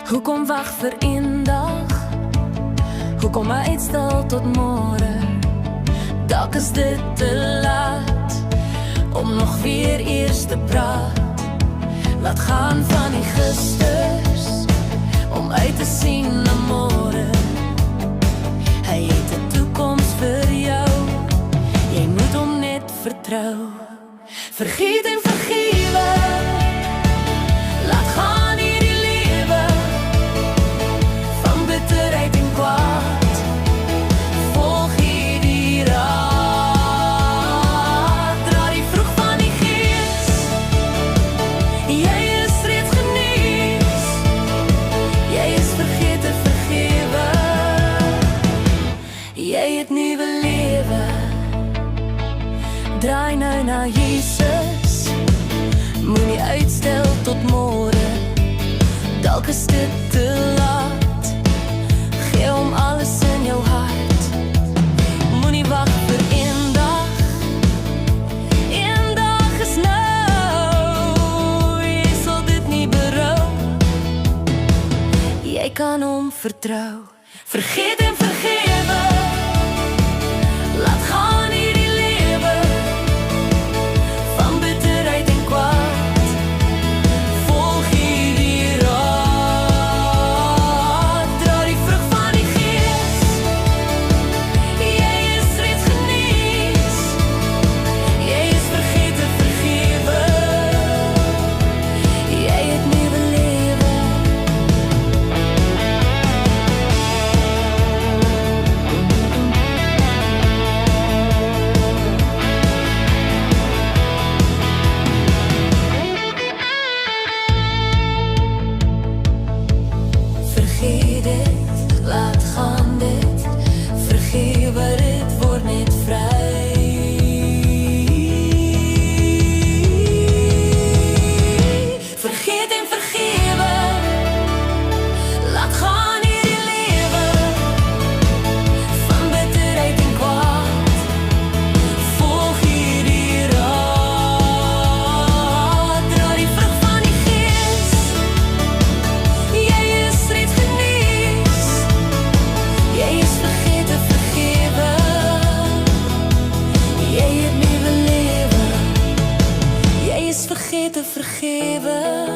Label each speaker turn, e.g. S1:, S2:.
S1: Hoekom wag vir een dag? Hoekom uitstel tot môre? Dalk is dit te laat om nog weer eers te praat. Laat gaan van die gisters om uit te sien na môre. Hy het 'n toekoms vir jou, jy moet hom net vertrou. Vergeet en vergewe, laat gaan hierdie lewe van bitterheid en kwaad. Volg hierdie raad, dra die vroeg van die gees. Jy is reeds genees, jy is vergeet en vergewe. Jy het nuwe lewe, draai nou na Jesus. Moenie uitstel tot môre, dalk is dit te laat. Gee hom alles in jou hart. Moenie wag vir een dag, een dag is nou. Jy sal dit nie berou, jy kan hom vertrou. Vergeet en vergewe, laat gaan hierdie lewe van bitterheid en kwaad. Volg hierdie raad, dra die vrug van die gees. Jy is reeds genees, jy is vergeet en vergewe. Jy het nuwe lewe. Vergeet dit, laat gaan dit. Vergewe dit, word net vry. Vergeet en vergewe, laat gaan hierdie lewe van bitterheid en kwaad. Volg hierdie raad, dra die vrug van die gees. Jy is reeds genees, jy is vergeet en vergewe. Jy het nuwe lewe, jy is vergeet en vergewe.